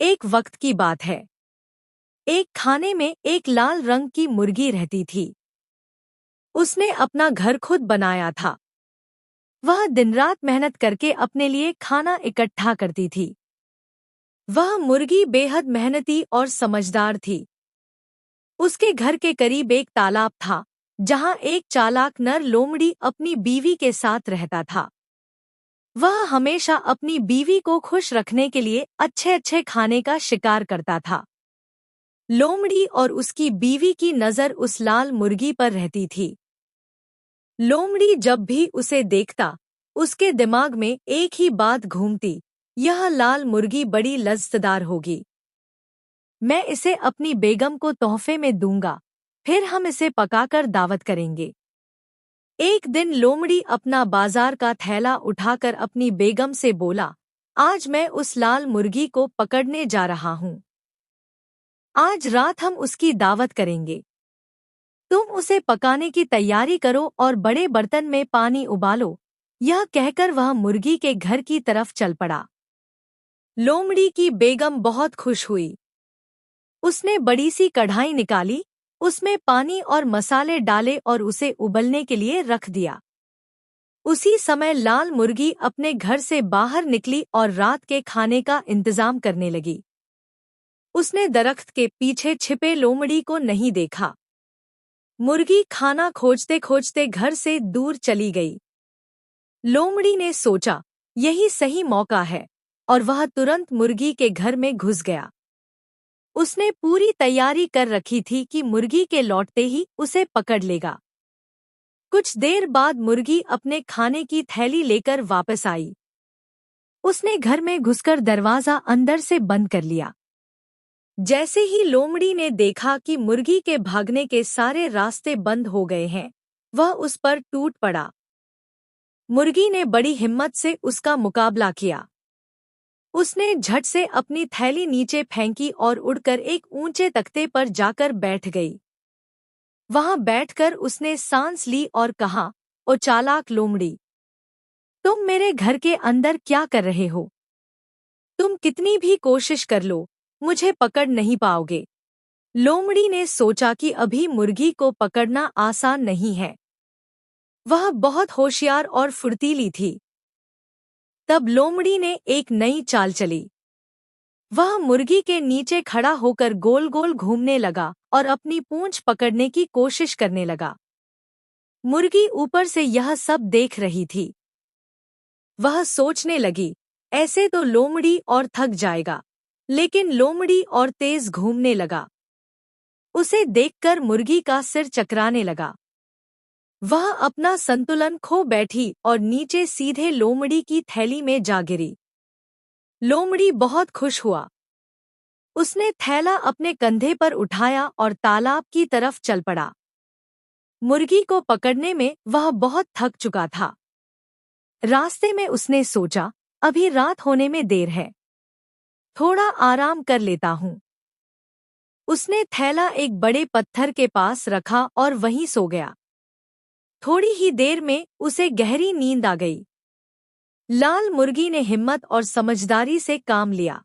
एक वक्त की बात है। एक खाने में एक लाल रंग की मुर्गी रहती थी। उसने अपना घर खुद बनाया था। वह दिन रात मेहनत करके अपने लिए खाना इकट्ठा करती थी। वह मुर्गी बेहद मेहनती और समझदार थी। उसके घर के करीब एक तालाब था, जहां एक चालाक नर लोमड़ी अपनी बीवी के साथ रहता था। वह हमेशा अपनी बीवी को खुश रखने के लिए अच्छे अच्छे खाने का शिकार करता था। लोमड़ी और उसकी बीवी की नज़र उस लाल मुर्गी पर रहती थी। लोमड़ी जब भी उसे देखता, उसके दिमाग में एक ही बात घूमती, यह लाल मुर्गी बड़ी लज्जतदार होगी। मैं इसे अपनी बेगम को तोहफे में दूंगा, फिर हम इसे पकाकर दावत करेंगे। एक दिन लोमड़ी अपना बाजार का थैला उठाकर अपनी बेगम से बोला, आज मैं उस लाल मुर्गी को पकड़ने जा रहा हूँ। आज रात हम उसकी दावत करेंगे। तुम उसे पकाने की तैयारी करो और बड़े बर्तन में पानी उबालो। यह कहकर वह मुर्गी के घर की तरफ चल पड़ा। लोमड़ी की बेगम बहुत खुश हुई। उसने बड़ी सी कढ़ाई निकाली, उसमें पानी और मसाले डाले और उसे उबलने के लिए रख दिया। उसी समय लाल मुर्गी अपने घर से बाहर निकली और रात के खाने का इंतजाम करने लगी। उसने दरख्त के पीछे छिपे लोमड़ी को नहीं देखा। मुर्गी खाना खोजते खोजते घर से दूर चली गई। लोमड़ी ने सोचा, यही सही मौका है, और वह तुरंत मुर्गी के घर में घुस गया। उसने पूरी तैयारी कर रखी थी कि मुर्गी के लौटते ही उसे पकड़ लेगा। कुछ देर बाद मुर्गी अपने खाने की थैली लेकर वापस आई। उसने घर में घुसकर दरवाजा अंदर से बंद कर लिया। जैसे ही लोमड़ी ने देखा कि मुर्गी के भागने के सारे रास्ते बंद हो गए हैं, वह उस पर टूट पड़ा। मुर्गी ने बड़ी हिम्मत से उसका मुकाबला किया। उसने झट से अपनी थैली नीचे फेंकी और उड़कर एक ऊंचे तख्ते पर जाकर बैठ गई। वहां बैठकर उसने सांस ली और कहा, ओ चालाक लोमड़ी, तुम मेरे घर के अंदर क्या कर रहे हो? तुम कितनी भी कोशिश कर लो, मुझे पकड़ नहीं पाओगे। लोमड़ी ने सोचा कि अभी मुर्गी को पकड़ना आसान नहीं है। वह बहुत होशियार और फुर्तीली थी। तब लोमड़ी ने एक नई चाल चली। वह मुर्गी के नीचे खड़ा होकर गोल गोल घूमने लगा और अपनी पूंछ पकड़ने की कोशिश करने लगा। मुर्गी ऊपर से यह सब देख रही थी। वह सोचने लगी, ऐसे तो लोमड़ी और थक जाएगा, लेकिन लोमड़ी और तेज घूमने लगा। उसे देखकर मुर्गी का सिर चकराने लगा। वह अपना संतुलन खो बैठी और नीचे सीधे लोमड़ी की थैली में जा गिरी। लोमड़ी बहुत खुश हुआ। उसने थैला अपने कंधे पर उठाया और तालाब की तरफ चल पड़ा। मुर्गी को पकड़ने में वह बहुत थक चुका था। रास्ते में उसने सोचा, अभी रात होने में देर है, थोड़ा आराम कर लेता हूँ। उसने थैला एक बड़े पत्थर के पास रखा और वहीं सो गया। थोड़ी ही देर में उसे गहरी नींद आ गई। लाल मुर्गी ने हिम्मत और समझदारी से काम लिया।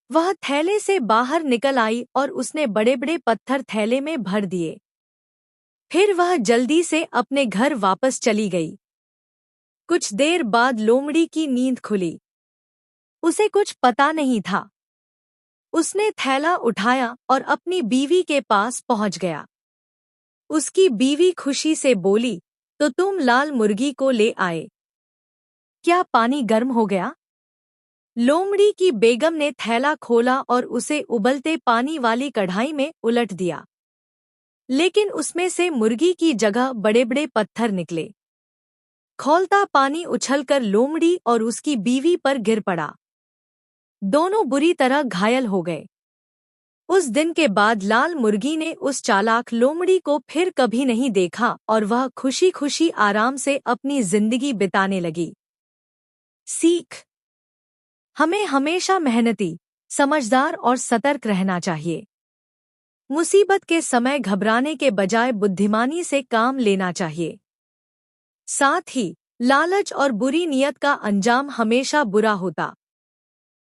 वह थैले से बाहर निकल आई और उसने बड़े बड़े पत्थर थैले में भर दिए। फिर वह जल्दी से अपने घर वापस चली गई। कुछ देर बाद लोमड़ी की नींद खुली। उसे कुछ पता नहीं था। उसने थैला उठाया और अपनी बीवी के पास पहुंच गया। उसकी बीवी खुशी से बोली, तो तुम लाल मुर्गी को ले आए? क्या पानी गर्म हो गया? लोमड़ी की बेगम ने थैला खोला और उसे उबलते पानी वाली कढ़ाई में उलट दिया, लेकिन उसमें से मुर्गी की जगह बड़े बड़े पत्थर निकले। खौलता पानी उछलकर लोमड़ी और उसकी बीवी पर गिर पड़ा। दोनों बुरी तरह घायल हो गए। उस दिन के बाद लाल मुर्गी ने उस चालाक लोमड़ी को फिर कभी नहीं देखा और वह खुशी खुशी आराम से अपनी जिंदगी बिताने लगी। सीख: हमें हमेशा मेहनती, समझदार और सतर्क रहना चाहिए। मुसीबत के समय घबराने के बजाय बुद्धिमानी से काम लेना चाहिए। साथ ही लालच और बुरी नीयत का अंजाम हमेशा बुरा होता।